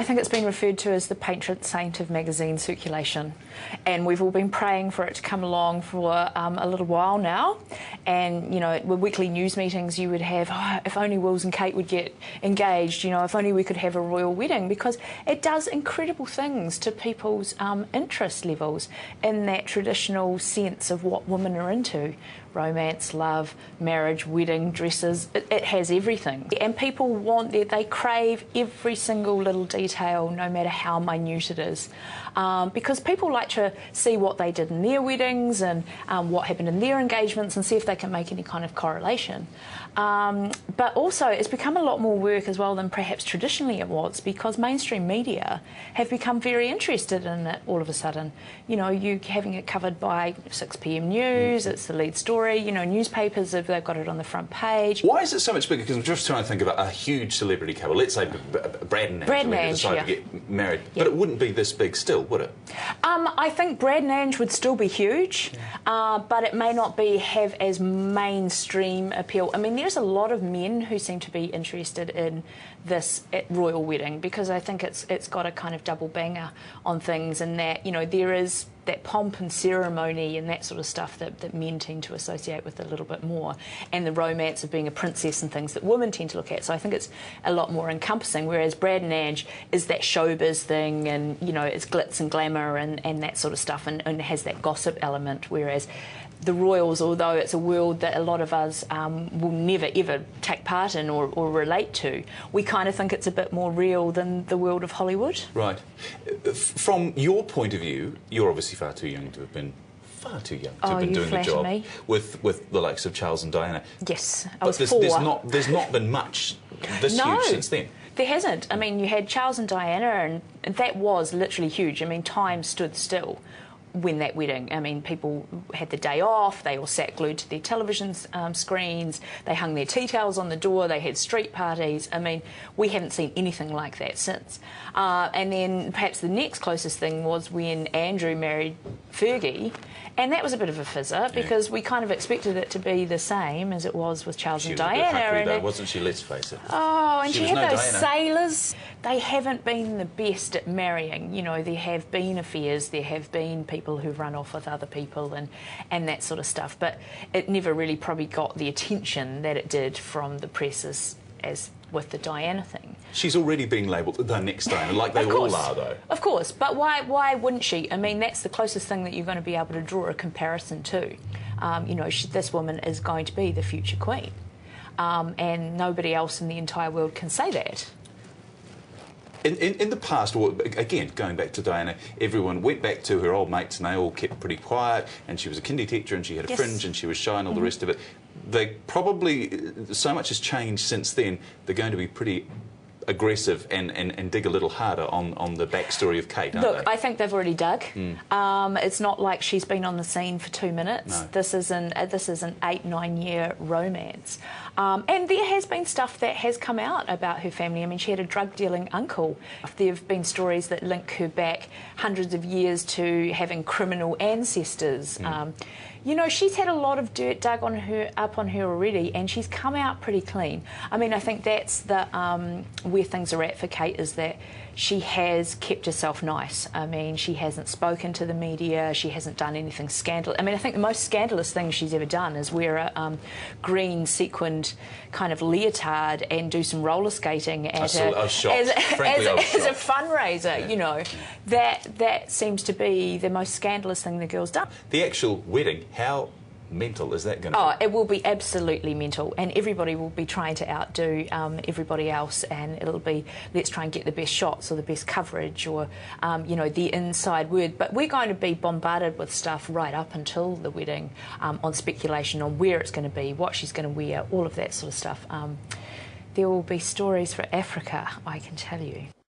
I think it's been referred to as the patron saint of magazine circulation, and we've all been praying for it to come along for a little while now. And, you know, with weekly news meetings you would have, oh, if only Wills and Kate would get engaged, you know, if only we could have a royal wedding, because it does incredible things to people's interest levels in that traditional sense of what women are into. Romance, love, marriage, wedding, dresses, it has everything. And people want that, they crave every single little detail, no matter how minute it is. Because people like to see what they did in their weddings and what happened in their engagements and see if they can make any kind of correlation. But also it's become a lot more work as well than perhaps traditionally it was, because mainstream media have become very interested in it all of a sudden. You know, you having it covered by 6pm News, it's the lead story. You know, newspapers, if they've got it on the front page. Why is it so much bigger? Because I'm just trying to think of a huge celebrity couple. Let's say Brad and Ange decide to get married. Yeah. But it wouldn't be this big still, would it? I think Brad and Ange would still be huge, but it may not have as mainstream appeal. I mean, there's a lot of men who seem to be interested in this royal wedding, because I think it's got a kind of double banger on things, and that, you know, there is that pomp and ceremony and that sort of stuff that men tend to associate with a little bit more, and the romance of being a princess and things that women tend to look at. So I think it's a lot more encompassing, whereas Brad and Ange is that showbiz thing, and, you know, it's glitz and glamour and that sort of stuff, and has that gossip element, whereas the royals, although it's a world that a lot of us will never ever take part in or relate to, we kind of think it's a bit more real than the world of Hollywood. Right. From your point of view, you're obviously far too young to have been doing the job with the likes of Charles and Diana. Yes, but there's not been much this huge since then. There hasn't. I mean, you had Charles and Diana, and that was literally huge. I mean, time stood still when that wedding. I mean, people had the day off, they all sat glued to their television screens, they hung their tea towels on the door, they had street parties. I mean, we haven't seen anything like that since. And then perhaps the next closest thing was when Andrew married Fergie, and that was a bit of a fizzer, because we kind of expected it to be the same as it was with Charles and Diana. She was a bit hucklery though, wasn't she? Let's face it. Oh, and she had those Diana. sailors. They haven't been the best at marrying. You know, there have been affairs, there have been people who've run off with other people and that sort of stuff, but it never really probably got the attention that it did from the press as with the Diana thing. She's already being labelled the next Diana, like they all are, though. Of course, but why wouldn't she? I mean, that's the closest thing that you're going to be able to draw a comparison to. You know, this woman is going to be the future queen, and nobody else in the entire world can say that. In the past, or again, going back to Diana, everyone went back to her old mates and they all kept pretty quiet, and she was a kindy teacher and she had a fringe and she was shy and all the rest of it. They probably, so much has changed since then, they're going to be pretty aggressive and dig a little harder on the backstory of Kate, aren't they? Look, I think they've already dug. It's not like she's been on the scene for 2 minutes. No. This is an 8-9 year romance. And there has been stuff that has come out about her family. I mean, she had a drug-dealing uncle. There have been stories that link her back hundreds of years to having criminal ancestors. You know, she's had a lot of dirt dug up on her already, and she's come out pretty clean. I mean, I think that's the where things are at for Kate, is that she has kept herself nice. I mean, she hasn't spoken to the media, she hasn't done anything scandalous. I mean, I think the most scandalous thing she's ever done is wear a green sequined kind of leotard and do some roller skating as a fundraiser. You know, that seems to be the most scandalous thing the girl's done. The actual wedding, how mental is that going to be? Oh, it will be absolutely mental, and everybody will be trying to outdo everybody else, and it'll be, let's try and get the best shots or the best coverage or, you know, the inside word. But we're going to be bombarded with stuff right up until the wedding, on speculation on where it's going to be, what she's going to wear, all of that sort of stuff. There will be stories for Africa, I can tell you.